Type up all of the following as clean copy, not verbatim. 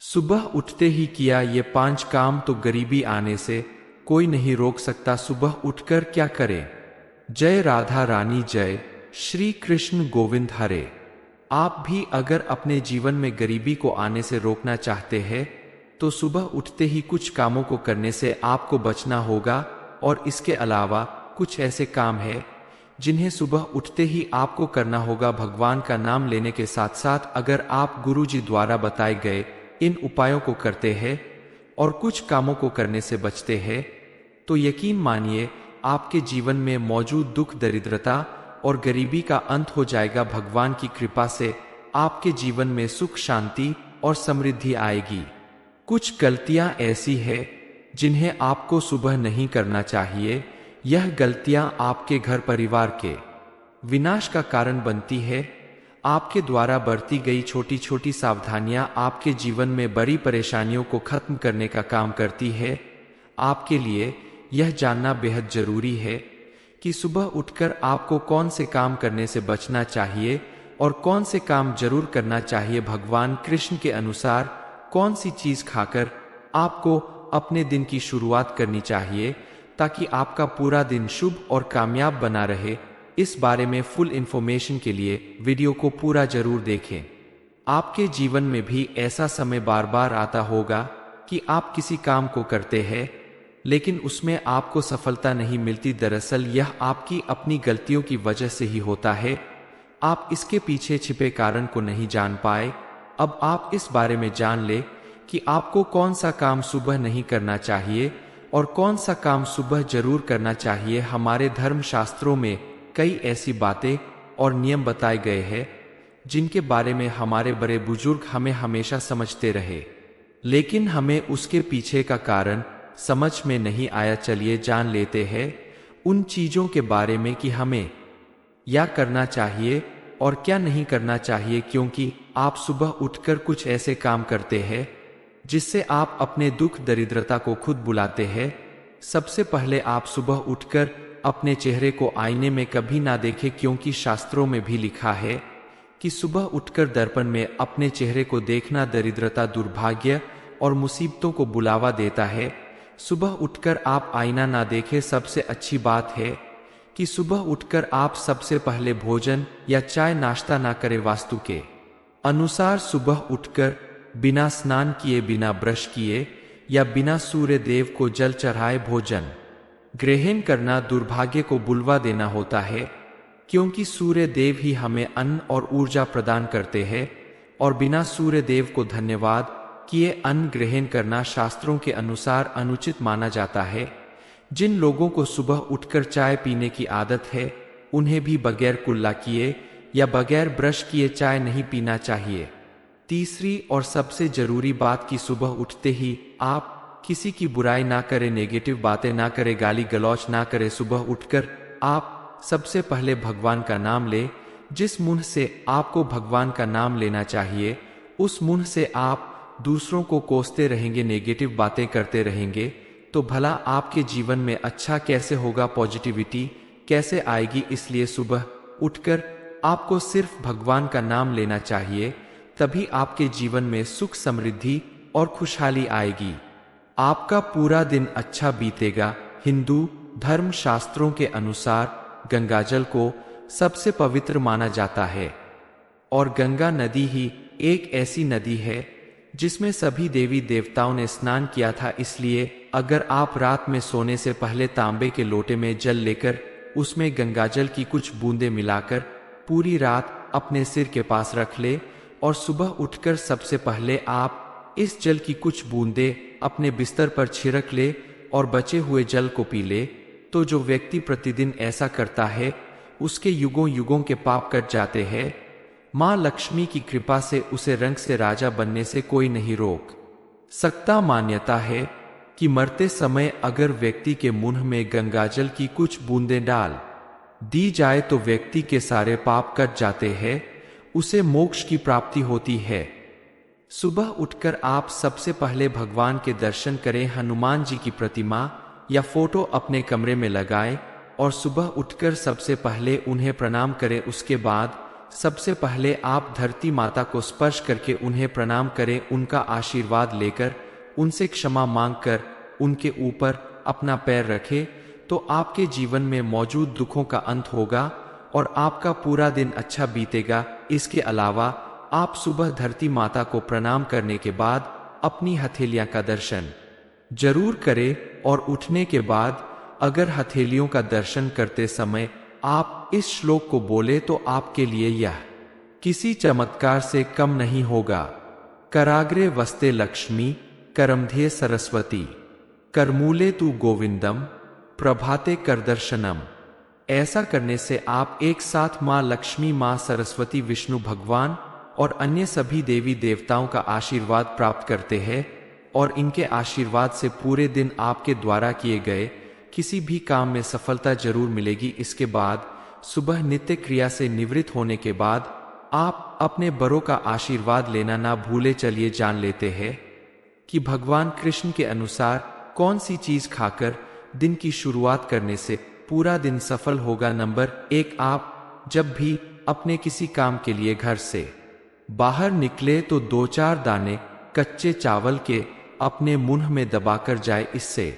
सुबह उठते ही किया ये 5 काम तो गरीबी आने से कोई नहीं रोक सकता। सुबह उठकर क्या करें? जय राधा रानी, जय श्री कृष्ण गोविंद हरे। आप भी अगर अपने जीवन में गरीबी को आने से रोकना चाहते हैं तो सुबह उठते ही कुछ कामों को करने से आपको बचना होगा। और इसके अलावा कुछ ऐसे काम हैं जिन्हें सुबह उठते ही आपको करना होगा। भगवान का नाम लेने के साथ साथ अगर आप गुरुजी द्वारा बताए गए इन उपायों को करते हैं और कुछ कामों को करने से बचते हैं तो यकीन मानिए आपके जीवन में मौजूद दुख, दरिद्रता और गरीबी का अंत हो जाएगा। भगवान की कृपा से आपके जीवन में सुख, शांति और समृद्धि आएगी। कुछ गलतियां ऐसी हैं जिन्हें आपको सुबह नहीं करना चाहिए। यह गलतियां आपके घर परिवार के विनाश का कारण बनती है। आपके द्वारा बरती गई छोटी छोटी सावधानियां आपके जीवन में बड़ी परेशानियों को खत्म करने का काम करती है। आपके लिए यह जानना बेहद जरूरी है कि सुबह उठकर आपको कौन से काम करने से बचना चाहिए और कौन से काम जरूर करना चाहिए। भगवान कृष्ण के अनुसार कौन सी चीज खाकर आपको अपने दिन की शुरुआत करनी चाहिए ताकि आपका पूरा दिन शुभ और कामयाब बना रहे। इस बारे में फुल इंफॉर्मेशन के लिए वीडियो को पूरा जरूर देखें। आपके जीवन में भी ऐसा समय बार बार आता होगा कि आप किसी काम को करते हैं लेकिन उसमें आपको सफलता नहीं मिलती। दरअसल यह आपकी अपनी गलतियों की वजह से ही होता है। आप इसके पीछे छिपे कारण को नहीं जान पाए। अब आप इस बारे में जान ले कि आपको कौन सा काम सुबह नहीं करना चाहिए और कौन सा काम सुबह जरूर करना चाहिए। हमारे धर्म शास्त्रों में कई ऐसी बातें और नियम बताए गए हैं जिनके बारे में हमारे बड़े बुजुर्ग हमें हमेशा समझते रहे लेकिन हमें उसके पीछे का कारण समझ में नहीं आया। चलिए जान लेते हैं उन चीजों के बारे में कि हमें क्या करना चाहिए और क्या नहीं करना चाहिए। क्योंकि आप सुबह उठकर कुछ ऐसे काम करते हैं जिससे आप अपने दुख, दरिद्रता को खुद बुलाते हैं। सबसे पहले आप सुबह उठकर अपने चेहरे को आईने में कभी ना देखें क्योंकि शास्त्रों में भी लिखा है कि सुबह उठकर दर्पण में अपने चेहरे को देखना दरिद्रता, दुर्भाग्य और मुसीबतों को बुलावा देता है। सुबह उठकर आप आईना ना देखें। सबसे अच्छी बात है कि सुबह उठकर आप सबसे पहले भोजन या चाय नाश्ता ना करें। वास्तु के अनुसार सुबह उठकर बिना स्नान किए, बिना ब्रश किए या बिना सूर्य देव को जल चढ़ाए भोजन ग्रहण करना दुर्भाग्य को बुलवा देना होता है क्योंकि सूर्य देव ही हमें अन्न और ऊर्जा प्रदान करते हैं और बिना सूर्य देव को धन्यवाद किए अन्न ग्रहण करना शास्त्रों के अनुसार अनुचित माना जाता है। जिन लोगों को सुबह उठकर चाय पीने की आदत है उन्हें भी बगैर कुल्ला किए या बगैर ब्रश किए चाय नहीं पीना चाहिए। तीसरी और सबसे जरूरी बात कि सुबह उठते ही आप किसी की बुराई ना करें, नेगेटिव बातें ना करें, गाली गलौच ना करें। सुबह उठकर आप सबसे पहले भगवान का नाम ले। जिस मुंह से आपको भगवान का नाम लेना चाहिए उस मुंह से आप दूसरों को कोसते रहेंगे, नेगेटिव बातें करते रहेंगे तो भला आपके जीवन में अच्छा कैसे होगा, पॉजिटिविटी कैसे आएगी। इसलिए सुबह उठकर आपको सिर्फ भगवान का नाम लेना चाहिए, तभी आपके जीवन में सुख, समृद्धि और खुशहाली आएगी। आपका पूरा दिन अच्छा बीतेगा। हिंदू धर्म शास्त्रों के अनुसार गंगाजल को सबसे पवित्र माना जाता है और गंगा नदी ही एक ऐसी नदी है जिसमें सभी देवी देवताओं ने स्नान किया था। इसलिए अगर आप रात में सोने से पहले तांबे के लोटे में जल लेकर उसमें गंगाजल की कुछ बूंदें मिलाकर पूरी रात अपने सिर के पास रख ले और सुबह उठकर सबसे पहले आप इस जल की कुछ बूंदें अपने बिस्तर पर छिड़क ले और बचे हुए जल को पी ले तो जो व्यक्ति प्रतिदिन ऐसा करता है उसके युगों युगों के पाप कट जाते हैं। माँ लक्ष्मी की कृपा से उसे रंग से राजा बनने से कोई नहीं रोक सकता। मान्यता है कि मरते समय अगर व्यक्ति के मुंह में गंगाजल की कुछ बूंदें डाल दी जाए तो व्यक्ति के सारे पाप कट जाते हैं, उसे मोक्ष की प्राप्ति होती है। सुबह उठकर आप सबसे पहले भगवान के दर्शन करें। हनुमान जी की प्रतिमा या फोटो अपने कमरे में लगाएं और सुबह उठकर सबसे पहले उन्हें प्रणाम करें। उसके बाद सबसे पहले आप धरती माता को स्पर्श करके उन्हें प्रणाम करें, उनका आशीर्वाद लेकर, उनसे क्षमा मांगकर उनके ऊपर अपना पैर रखें, तो आपके जीवन में मौजूद दुखों का अंत होगा और आपका पूरा दिन अच्छा बीतेगा। इसके अलावा आप सुबह धरती माता को प्रणाम करने के बाद अपनी हथेलियां का दर्शन जरूर करें और उठने के बाद अगर हथेलियों का दर्शन करते समय आप इस श्लोक को बोले तो आपके लिए यह किसी चमत्कार से कम नहीं होगा। कराग्रे वस्ते लक्ष्मी, करमध्ये सरस्वती, करमूले तू गोविंदम, प्रभाते करदर्शनम। ऐसा करने से आप एक साथ माँ लक्ष्मी, माँ सरस्वती, विष्णु भगवान और अन्य सभी देवी देवताओं का आशीर्वाद प्राप्त करते हैं और इनके आशीर्वाद से पूरे दिन आपके द्वारा किए गए किसी भी काम में सफलता जरूर मिलेगी। इसके बाद सुबह नित्य क्रिया से निवृत्त होने के बाद आप अपने बड़ों का आशीर्वाद लेना ना भूले। चलिए जान लेते हैं कि भगवान कृष्ण के अनुसार कौन सी चीज खाकर दिन की शुरुआत करने से पूरा दिन सफल होगा। नंबर 1, आप जब भी अपने किसी काम के लिए घर से बाहर निकले तो 2-4 दाने कच्चे चावल के अपने मुंह में दबाकर जाए, इससे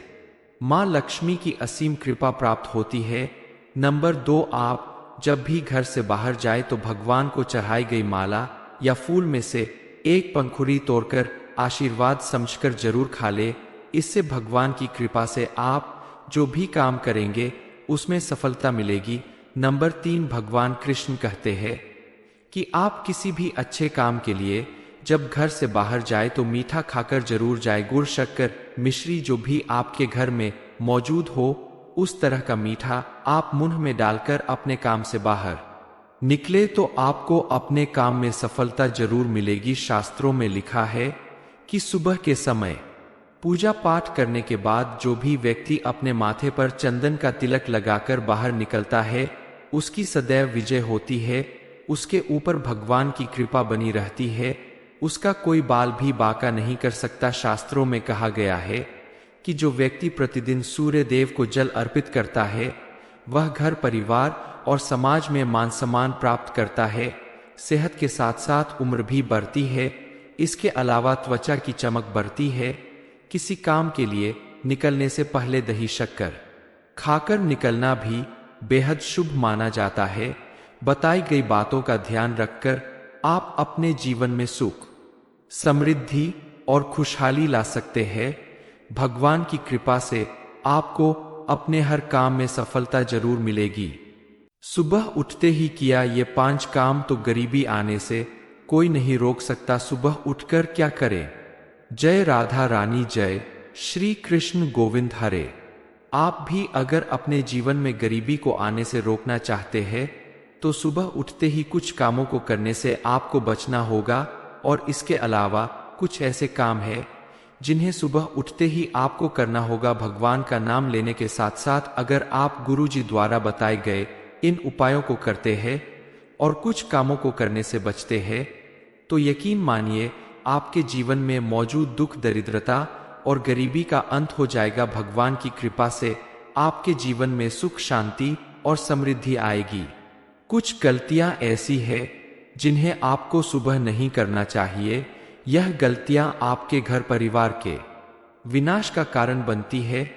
माँ लक्ष्मी की असीम कृपा प्राप्त होती है। नंबर 2, आप जब भी घर से बाहर जाए तो भगवान को चढ़ाई गई माला या फूल में से एक पंखुड़ी तोड़कर आशीर्वाद समझकर जरूर खा ले। इससे भगवान की कृपा से आप जो भी काम करेंगे उसमें सफलता मिलेगी। नंबर 3, भगवान कृष्ण कहते हैं कि आप किसी भी अच्छे काम के लिए जब घर से बाहर जाए तो मीठा खाकर जरूर जाए। गुड़, शक्कर, मिश्री जो भी आपके घर में मौजूद हो उस तरह का मीठा आप मुंह में डालकर अपने काम से बाहर निकले तो आपको अपने काम में सफलता जरूर मिलेगी। शास्त्रों में लिखा है कि सुबह के समय पूजा पाठ करने के बाद जो भी व्यक्ति अपने माथे पर चंदन का तिलक लगाकर बाहर निकलता है उसकी सदैव विजय होती है, उसके ऊपर भगवान की कृपा बनी रहती है, उसका कोई बाल भी बांका नहीं कर सकता। शास्त्रों में कहा गया है कि जो व्यक्ति प्रतिदिन सूर्य देव को जल अर्पित करता है वह घर, परिवार और समाज में मान सम्मान प्राप्त करता है। सेहत के साथ साथ उम्र भी बढ़ती है। इसके अलावा त्वचा की चमक बढ़ती है। किसी काम के लिए निकलने से पहले दही शक्कर खाकर निकलना भी बेहद शुभ माना जाता है। बताई गई बातों का ध्यान रखकर आप अपने जीवन में सुख, समृद्धि और खुशहाली ला सकते हैं। भगवान की कृपा से आपको अपने हर काम में सफलता जरूर मिलेगी। सुबह उठते ही किया ये 5 काम तो गरीबी आने से कोई नहीं रोक सकता। सुबह उठकर क्या करें? जय राधा रानी, जय श्री कृष्ण गोविंद हरे। आप भी अगर अपने जीवन में गरीबी को आने से रोकना चाहते हैं तो सुबह उठते ही कुछ कामों को करने से आपको बचना होगा। और इसके अलावा कुछ ऐसे काम हैं जिन्हें सुबह उठते ही आपको करना होगा। भगवान का नाम लेने के साथ साथ अगर आप गुरुजी द्वारा बताए गए इन उपायों को करते हैं और कुछ कामों को करने से बचते हैं तो यकीन मानिए आपके जीवन में मौजूद दुख, दरिद्रता और गरीबी का अंत हो जाएगा। भगवान की कृपा से आपके जीवन में सुख, शांति और समृद्धि आएगी। कुछ गलतियां ऐसी हैं जिन्हें आपको सुबह नहीं करना चाहिए। यह गलतियां आपके घर परिवार के विनाश का कारण बनती है।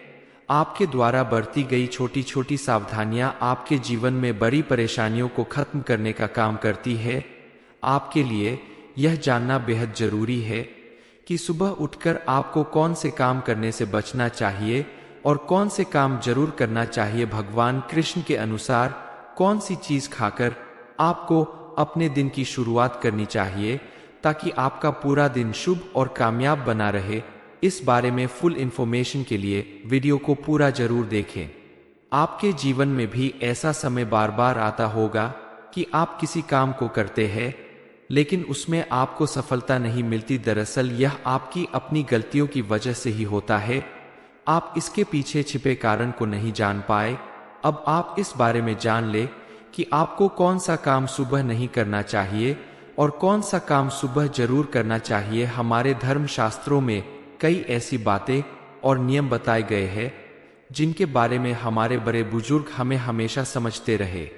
आपके द्वारा बरती गई छोटी छोटी सावधानियां आपके जीवन में बड़ी परेशानियों को खत्म करने का काम करती है। आपके लिए यह जानना बेहद जरूरी है कि सुबह उठकर आपको कौन से काम करने से बचना चाहिए और कौन से काम जरूर करना चाहिए। भगवान कृष्ण के अनुसार कौन सी चीज खाकर आपको अपने दिन की शुरुआत करनी चाहिए ताकि आपका पूरा दिन शुभ और कामयाब बना रहे। इस बारे में फुल इंफॉर्मेशन के लिए वीडियो को पूरा जरूर देखें। आपके जीवन में भी ऐसा समय बार बार आता होगा कि आप किसी काम को करते हैं लेकिन उसमें आपको सफलता नहीं मिलती। दरअसल यह आपकी अपनी गलतियों की वजह से ही होता है। आप इसके पीछे छिपे कारण को नहीं जान पाए। अब आप इस बारे में जान ले कि आपको कौन सा काम सुबह नहीं करना चाहिए और कौन सा काम सुबह जरूर करना चाहिए। हमारे धर्म शास्त्रों में कई ऐसी बातें और नियम बताए गए हैं जिनके बारे में हमारे बड़े बुजुर्ग हमें हमेशा समझते रहे,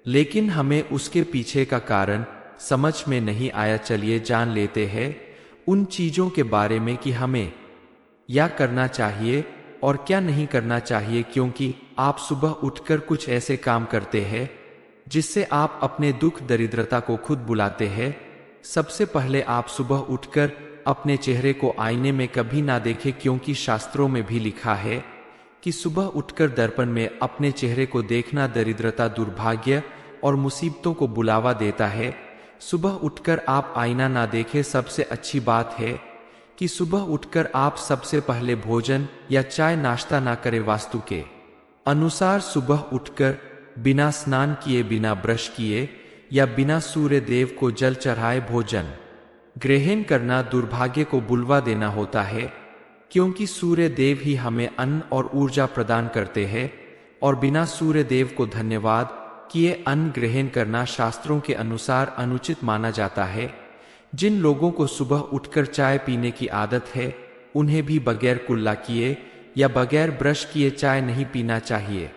लेकिन हमें उसके पीछे का कारण समझ में नहीं आया। चलिए जान लेते हैं उन चीजों के बारे में कि हमें या करना चाहिए और क्या नहीं करना चाहिए, क्योंकि आप सुबह उठकर कुछ ऐसे काम करते हैं जिससे आप अपने दुख दरिद्रता को खुद बुलाते हैं। सबसे पहले आप सुबह उठकर अपने चेहरे को आईने में कभी ना देखें, क्योंकि शास्त्रों में भी लिखा है कि सुबह उठकर दर्पण में अपने चेहरे को देखना दरिद्रता, दुर्भाग्य और मुसीबतों को बुलावा देता है। सुबह उठकर आप आईना ना देखें। सबसे अच्छी बात है कि सुबह उठकर आप सबसे पहले भोजन या चाय नाश्ता ना करें। वास्तु के अनुसार सुबह उठकर बिना स्नान किए, बिना ब्रश किए या बिना सूर्य देव को जल चढ़ाए भोजन ग्रहण करना दुर्भाग्य को बुलवा देना होता है, क्योंकि सूर्य देव ही हमें अन्न और ऊर्जा प्रदान करते हैं और बिना सूर्य देव को धन्यवाद किए अन्न ग्रहण करना शास्त्रों के अनुसार अनुचित माना जाता है। जिन लोगों को सुबह उठकर चाय पीने की आदत है, उन्हें भी बगैर कुल्ला किए या बगैर ब्रश किए चाय नहीं पीना चाहिए।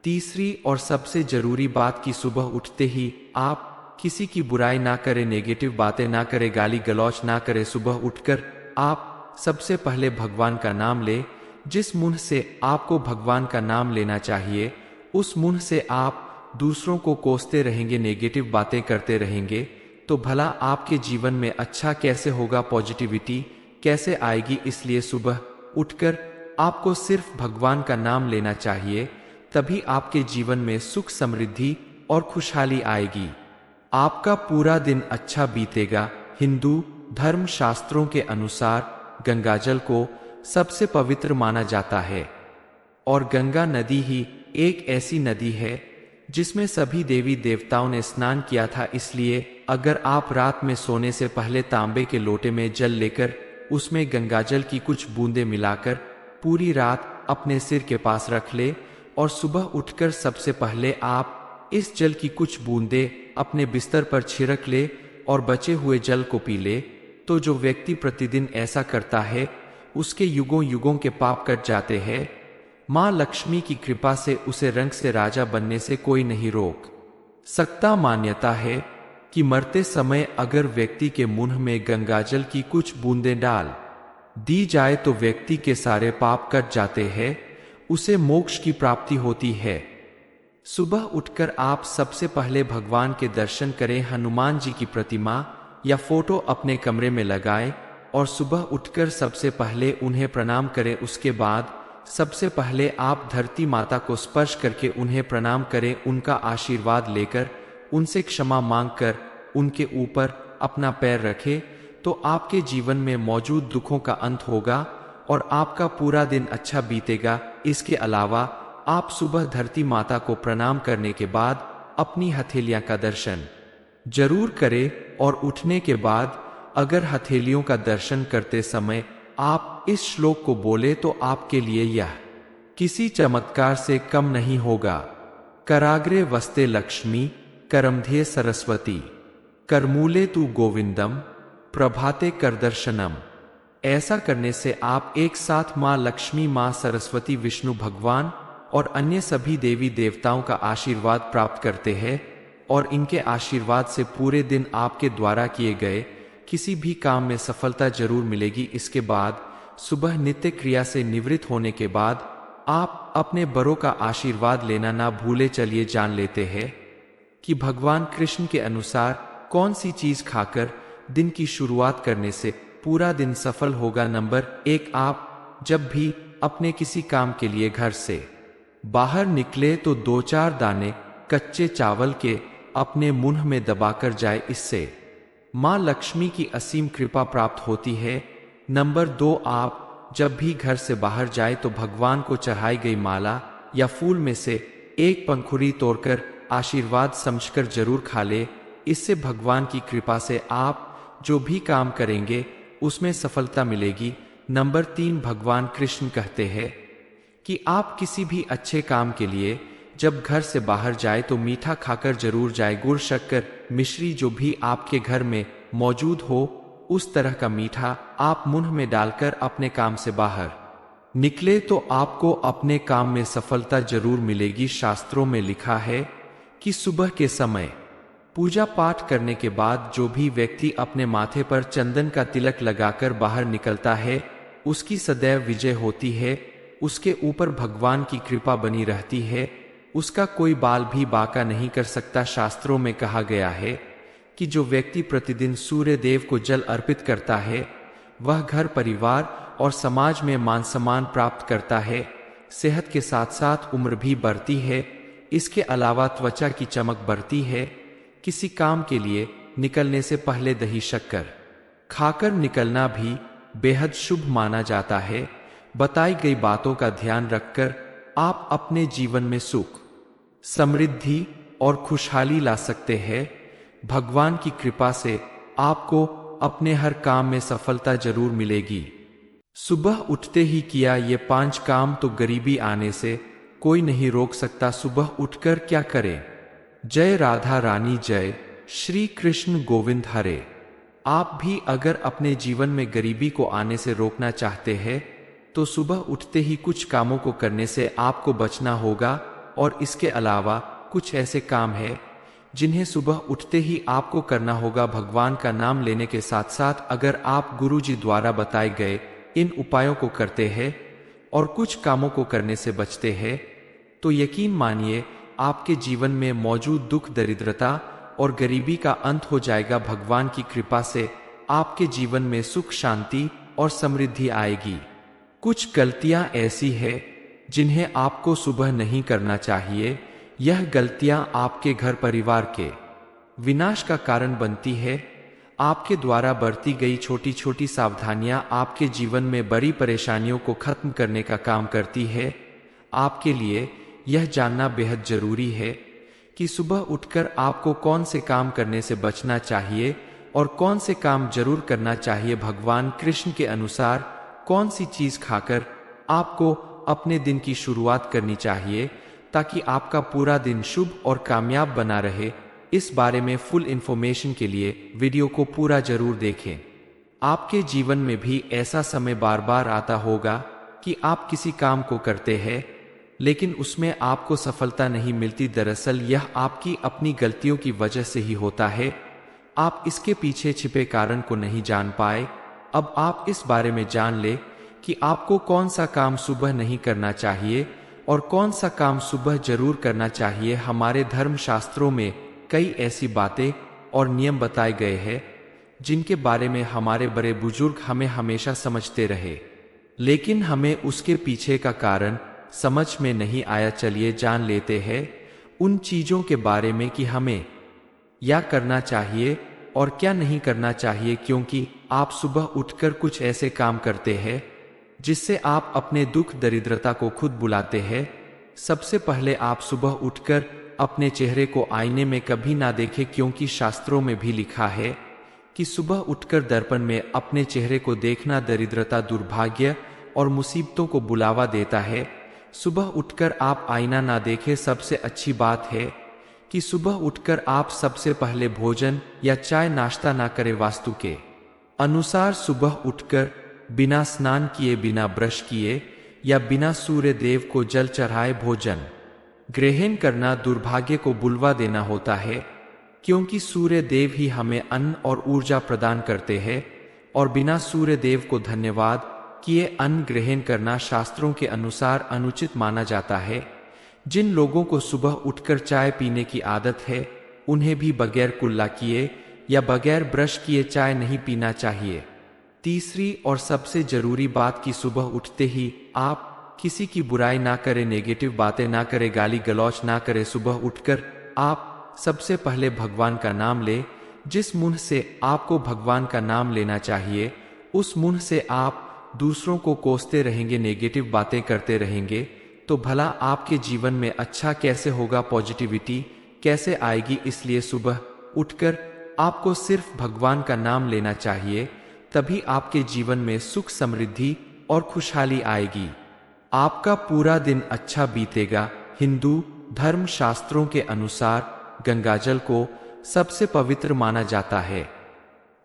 तीसरी और सबसे जरूरी बात कि सुबह उठते ही आप किसी की बुराई ना करें, नेगेटिव बातें ना करें, गाली गलौच ना करें। सुबह उठकर आप सबसे पहले भगवान का नाम ले। जिस मुंह से आपको भगवान का नाम लेना चाहिए, उस मुंह से आप दूसरों को कोसते रहेंगे, नेगेटिव बातें करते रहेंगे, तो भला आपके जीवन में अच्छा कैसे होगा, पॉजिटिविटी कैसे आएगी। इसलिए सुबह उठकर आपको सिर्फ भगवान का नाम लेना चाहिए, तभी आपके जीवन में सुख, समृद्धि और खुशहाली आएगी। आपका पूरा दिन अच्छा बीतेगा। हिंदू धर्म शास्त्रों के अनुसार गंगाजल को सबसे पवित्र माना जाता है और गंगा नदी ही एक ऐसी नदी है जिसमें सभी देवी देवताओं ने स्नान किया था। इसलिए अगर आप रात में सोने से पहले तांबे के लोटे में जल लेकर उसमें गंगाजल की कुछ बूंदें मिलाकर पूरी रात अपने सिर के पास रख ले और सुबह उठकर सबसे पहले आप इस जल की कुछ बूंदें अपने बिस्तर पर छिड़क ले और बचे हुए जल को पी ले, तो जो व्यक्ति प्रतिदिन ऐसा करता है उसके युगों युगों के पाप कट जाते हैं। माँ लक्ष्मी की कृपा से उसे रंग से राजा बनने से कोई नहीं रोक सकता। मान्यता है कि मरते समय अगर व्यक्ति के मुंह में गंगाजल की कुछ बूंदें डाल दी जाए तो व्यक्ति के सारे पाप कट जाते हैं, उसे मोक्ष की प्राप्ति होती है। सुबह उठकर आप सबसे पहले भगवान के दर्शन करें। हनुमान जी की प्रतिमा या फोटो अपने कमरे में लगाएं और सुबह उठकर सबसे पहले उन्हें प्रणाम करें। उसके बाद सबसे पहले आप धरती माता को स्पर्श करके उन्हें प्रणाम करें। उनका आशीर्वाद लेकर उनसे क्षमा मांगकर उनके ऊपर अपना पैर रखें, तो आपके जीवन में मौजूद दुखों का अंत होगा और आपका पूरा दिन अच्छा बीतेगा। इसके अलावा आप सुबह धरती माता को प्रणाम करने के बाद अपनी हथेलियां का दर्शन जरूर करें और उठने के बाद अगर हथेलियों का दर्शन करते समय आप इस श्लोक को बोले तो आपके लिए यह किसी चमत्कार से कम नहीं होगा। कराग्रे वस्ते लक्ष्मी, करमध्ये सरस्वती, करमूले तू गोविंदम, प्रभाते करदर्शनम। ऐसा करने से आप एक साथ माँ लक्ष्मी, माँ सरस्वती, विष्णु भगवान और अन्य सभी देवी देवताओं का आशीर्वाद प्राप्त करते हैं और इनके आशीर्वाद से पूरे दिन आपके द्वारा किए गए किसी भी काम में सफलता जरूर मिलेगी। इसके बाद सुबह नित्य क्रिया से निवृत्त होने के बाद आप अपने बड़ों का आशीर्वाद लेना ना भूले। चलिए जान लेते हैं कि भगवान कृष्ण के अनुसार कौन सी चीज खाकर दिन की शुरुआत करने से पूरा दिन सफल होगा। नंबर 1, आप जब भी अपने किसी काम के लिए घर से बाहर निकले तो 2-4 दाने कच्चे चावल के अपने मुंह में दबाकर जाए, इससे माँ लक्ष्मी की असीम कृपा प्राप्त होती है। नंबर 2, आप जब भी घर से बाहर जाए तो भगवान को चढ़ाई गई माला या फूल में से एक पंखुड़ी तोड़कर आशीर्वाद समझकर जरूर खा ले। इससे भगवान की कृपा से आप जो भी काम करेंगे उसमें सफलता मिलेगी। नंबर 3, भगवान कृष्ण कहते हैं कि आप किसी भी अच्छे काम के लिए जब घर से बाहर जाए तो मीठा खाकर जरूर जाए। गुड़, शक्कर, मिश्री जो भी आपके घर में मौजूद हो उस तरह का मीठा आप मुंह में डालकर अपने काम से बाहर निकले तो आपको अपने काम में सफलता जरूर मिलेगी। शास्त्रों में लिखा है कि सुबह के समय पूजा पाठ करने के बाद जो भी व्यक्ति अपने माथे पर चंदन का तिलक लगाकर बाहर निकलता है, उसकी सदैव विजय होती है, उसके ऊपर भगवान की कृपा बनी रहती है, उसका कोई बाल भी बांका नहीं कर सकता। शास्त्रों में कहा गया है कि जो व्यक्ति प्रतिदिन सूर्य देव को जल अर्पित करता है, वह घर परिवार और समाज में मान सम्मान प्राप्त करता है। सेहत के साथ साथ उम्र भी बढ़ती है। इसके अलावा त्वचा की चमक बढ़ती है। किसी काम के लिए निकलने से पहले दही शक्कर खाकर निकलना भी बेहद शुभ माना जाता है। बताई गई बातों का ध्यान रखकर आप अपने जीवन में सुख, समृद्धि और खुशहाली ला सकते हैं। भगवान की कृपा से आपको अपने हर काम में सफलता जरूर मिलेगी। सुबह उठते ही किया ये 5 काम तो गरीबी आने से कोई नहीं रोक सकता। सुबह उठकर क्या करें? जय राधा रानी, जय श्री कृष्ण गोविंद हरे। आप भी अगर अपने जीवन में गरीबी को आने से रोकना चाहते हैं तो सुबह उठते ही कुछ कामों को करने से आपको बचना होगा। और इसके अलावा कुछ ऐसे काम हैं जिन्हें सुबह उठते ही आपको करना होगा। भगवान का नाम लेने के साथ साथ अगर आप गुरुजी द्वारा बताए गए इन उपायों को करते हैं और कुछ कामों को करने से बचते हैं तो यकीन मानिए आपके जीवन में मौजूद दुख, दरिद्रता और गरीबी का अंत हो जाएगा। भगवान की कृपा से आपके जीवन में सुख, शांति और समृद्धि आएगी। कुछ गलतियां ऐसी हैं जिन्हें आपको सुबह नहीं करना चाहिए। यह गलतियां आपके घर परिवार के विनाश का कारण बनती है। आपके द्वारा बरती गई छोटी छोटी सावधानियां आपके जीवन में बड़ी परेशानियों को खत्म करने का काम करती है। आपके लिए यह जानना बेहद जरूरी है कि सुबह उठकर आपको कौन से काम करने से बचना चाहिए और कौन से काम जरूर करना चाहिए। भगवान कृष्ण के अनुसार कौन सी चीज खाकर आपको अपने दिन की शुरुआत करनी चाहिए ताकि आपका पूरा दिन शुभ और कामयाब बना रहे। इस बारे में फुल इंफॉर्मेशन के लिए वीडियो को पूरा जरूर देखें। आपके जीवन में भी ऐसा समय बार बार आता होगा कि आप किसी काम को करते हैं लेकिन उसमें आपको सफलता नहीं मिलती। दरअसल यह आपकी अपनी गलतियों की वजह से ही होता है। आप इसके पीछे छिपे कारण को नहीं जान पाए। अब आप इस बारे में जान ले कि आपको कौन सा काम सुबह नहीं करना चाहिए और कौन सा काम सुबह जरूर करना चाहिए। हमारे धर्म शास्त्रों में कई ऐसी बातें और नियम बताए गए हैं जिनके बारे में हमारे बड़े बुजुर्ग हमें हमेशा समझते रहे, लेकिन हमें उसके पीछे का कारण समझ में नहीं आया। चलिए जान लेते हैं उन चीजों के बारे में कि हमें क्या करना चाहिए और क्या नहीं करना चाहिए। क्योंकि आप सुबह उठकर कुछ ऐसे काम करते हैं जिससे आप अपने दुख, दरिद्रता को खुद बुलाते हैं। सबसे पहले आप सुबह उठकर अपने चेहरे को आईने में कभी ना देखें, क्योंकि शास्त्रों में भी लिखा है कि सुबह उठकर दर्पण में अपने चेहरे को देखना दरिद्रता, दुर्भाग्य और मुसीबतों को बुलावा देता है। सुबह उठकर आप आईना ना देखें। सबसे अच्छी बात है कि सुबह उठकर आप सबसे पहले भोजन या चाय नाश्ता ना करें। वास्तु के अनुसार सुबह उठकर बिना स्नान किए, बिना ब्रश किए या बिना सूर्य देव को जल चढ़ाए भोजन ग्रहण करना दुर्भाग्य को बुलवा देना होता है, क्योंकि सूर्य देव ही हमें अन्न और ऊर्जा प्रदान करते हैं और बिना सूर्य देव को धन्यवाद किए अन्न ग्रहण करना शास्त्रों के अनुसार अनुचित माना जाता है। जिन लोगों को सुबह उठकर चाय पीने की आदत है उन्हें भी बगैर कुल्ला किए या बगैर ब्रश किए चाय नहीं पीना चाहिए। तीसरी और सबसे जरूरी बात कि सुबह उठते ही आप किसी की बुराई ना करें, नेगेटिव बातें ना करें, गाली गलौच ना करें। सुबह उठकर आप सबसे पहले भगवान का नाम ले। जिस मुंह से आपको भगवान का नाम लेना चाहिए उस मुंह से आप दूसरों को कोसते रहेंगे, नेगेटिव बातें करते रहेंगे तो भला आपके जीवन में अच्छा कैसे होगा, पॉजिटिविटी कैसे आएगी। इसलिए सुबह उठकर आपको सिर्फ भगवान का नाम लेना चाहिए, तभी आपके जीवन में सुख, समृद्धि और खुशहाली आएगी। आपका पूरा दिन अच्छा बीतेगा। हिंदू धर्म शास्त्रों के अनुसार गंगाजल को सबसे पवित्र माना जाता है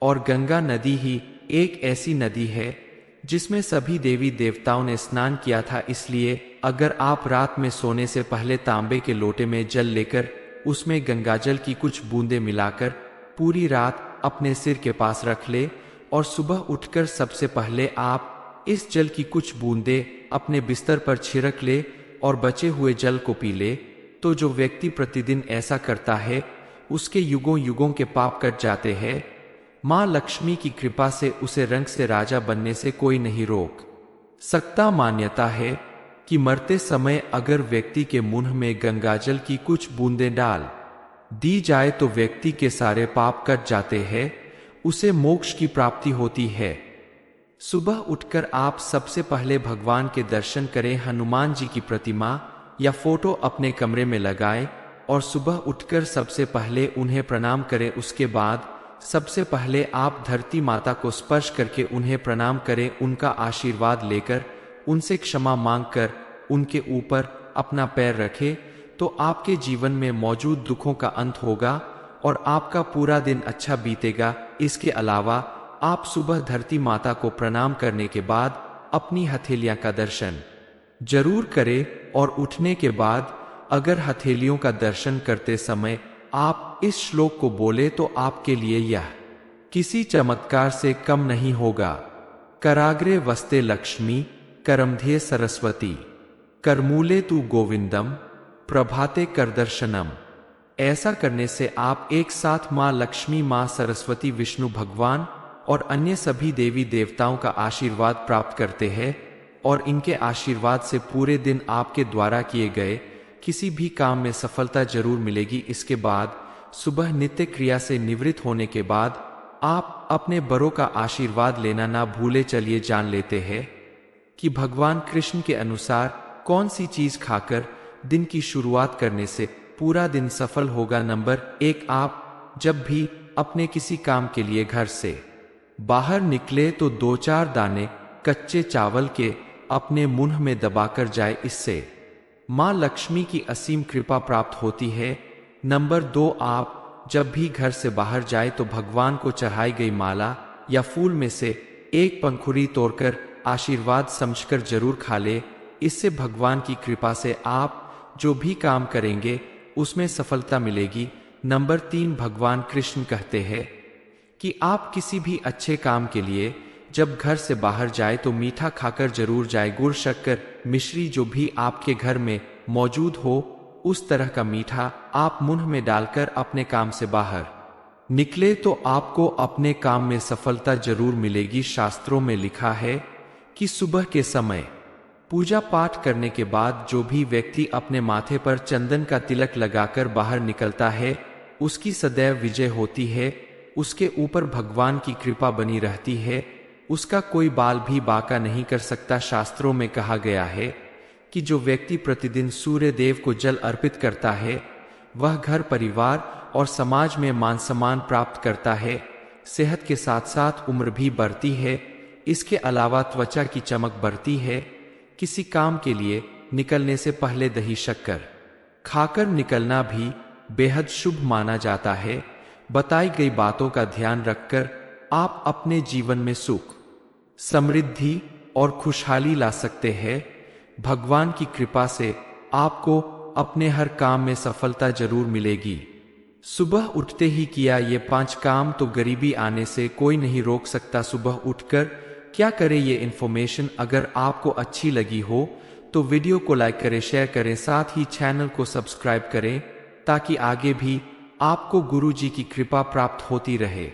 और गंगा नदी ही एक ऐसी नदी है जिसमें सभी देवी देवताओं ने स्नान किया था। इसलिए अगर आप रात में सोने से पहले तांबे के लोटे में जल लेकर उसमें गंगाजल की कुछ बूंदें मिलाकर पूरी रात अपने सिर के पास रख ले और सुबह उठकर सबसे पहले आप इस जल की कुछ बूंदें अपने बिस्तर पर छिड़क ले और बचे हुए जल को पी ले, तो जो व्यक्ति प्रतिदिन ऐसा करता है उसके युगों युगों के पाप कट जाते हैं। माँ लक्ष्मी की कृपा से उसे रंग से राजा बनने से कोई नहीं रोक सकता। मान्यता है कि मरते समय अगर व्यक्ति के मुंह में गंगाजल की कुछ बूंदें डाल दी जाए तो व्यक्ति के सारे पाप कट जाते हैं, उसे मोक्ष की प्राप्ति होती है। सुबह उठकर आप सबसे पहले भगवान के दर्शन करें। हनुमान जी की प्रतिमा या फोटो अपने कमरे में लगाएं और सुबह उठकर सबसे पहले उन्हें प्रणाम करें। उसके बाद सबसे पहले आप धरती माता को स्पर्श करके उन्हें प्रणाम करें। उनका आशीर्वाद लेकर उनसे क्षमा मांगकर उनके ऊपर अपना पैर रखें तो आपके जीवन में मौजूद दुखों का अंत होगा और आपका पूरा दिन अच्छा बीतेगा। इसके अलावा आप सुबह धरती माता को प्रणाम करने के बाद अपनी हथेलियां का दर्शन जरूर करें और उठने के बाद अगर हथेलियों का दर्शन करते समय आप इस श्लोक को बोले तो आपके लिए यह किसी चमत्कार से कम नहीं होगा। कराग्रे वस्ते लक्ष्मी करमध्ये सरस्वती करमूले तू गोविंदम प्रभाते कर दर्शनम। ऐसा करने से आप एक साथ माँ लक्ष्मी, माँ सरस्वती, विष्णु भगवान और अन्य सभी देवी देवताओं का आशीर्वाद प्राप्त करते हैं और इनके आशीर्वाद से पूरे दिन आपके द्वारा किए गए किसी भी काम में सफलता जरूर मिलेगी। इसके बाद सुबह नित्य क्रिया से निवृत्त होने के बाद आप अपने बड़ों का आशीर्वाद लेना ना भूले। चलिए जान लेते हैं कि भगवान कृष्ण के अनुसार कौन सी चीज खाकर दिन की शुरुआत करने से पूरा दिन सफल होगा। नंबर 1, आप जब भी अपने किसी काम के लिए घर से बाहर निकले तो 2-4 दाने कच्चे चावल के अपने मुंह में दबाकर जाए, इससे माँ लक्ष्मी की असीम कृपा प्राप्त होती है। नंबर 2, आप जब भी घर से बाहर जाए तो भगवान को चढ़ाई गई माला या फूल में से एक पंखुड़ी तोड़कर आशीर्वाद समझकर जरूर खा ले। इससे भगवान की कृपा से आप जो भी काम करेंगे उसमें सफलता मिलेगी। नंबर 3, भगवान कृष्ण कहते हैं कि आप किसी भी अच्छे काम के लिए जब घर से बाहर जाए तो मीठा खाकर जरूर जाए। गुड़, शक्कर, मिश्री जो भी आपके घर में मौजूद हो उस तरह का मीठा आप मुंह में डालकर अपने काम से बाहर निकले तो आपको अपने काम में सफलता जरूर मिलेगी। शास्त्रों में लिखा है कि सुबह के समय पूजा पाठ करने के बाद जो भी व्यक्ति अपने माथे पर चंदन का तिलक लगाकर बाहर निकलता है उसकी सदैव विजय होती है, उसके ऊपर भगवान की कृपा बनी रहती है, उसका कोई बाल भी बांका नहीं कर सकता। शास्त्रों में कहा गया है कि जो व्यक्ति प्रतिदिन सूर्य देव को जल अर्पित करता है वह घर, परिवार और समाज में मान सम्मान प्राप्त करता है। सेहत के साथ साथ उम्र भी बढ़ती है। इसके अलावा त्वचा की चमक बढ़ती है। किसी काम के लिए निकलने से पहले दही शक्कर खाकर निकलना भी बेहद शुभ माना जाता है। बताई गई बातों का ध्यान रखकर आप अपने जीवन में सुख, समृद्धि और खुशहाली ला सकते हैं। भगवान की कृपा से आपको अपने हर काम में सफलता जरूर मिलेगी। सुबह उठते ही किया ये 5 काम तो गरीबी आने से कोई नहीं रोक सकता। सुबह उठकर क्या करें, ये इन्फॉर्मेशन अगर आपको अच्छी लगी हो तो वीडियो को लाइक करें, शेयर करें, साथ ही चैनल को सब्सक्राइब करें ताकि आगे भी आपको गुरु जी की कृपा प्राप्त होती रहे।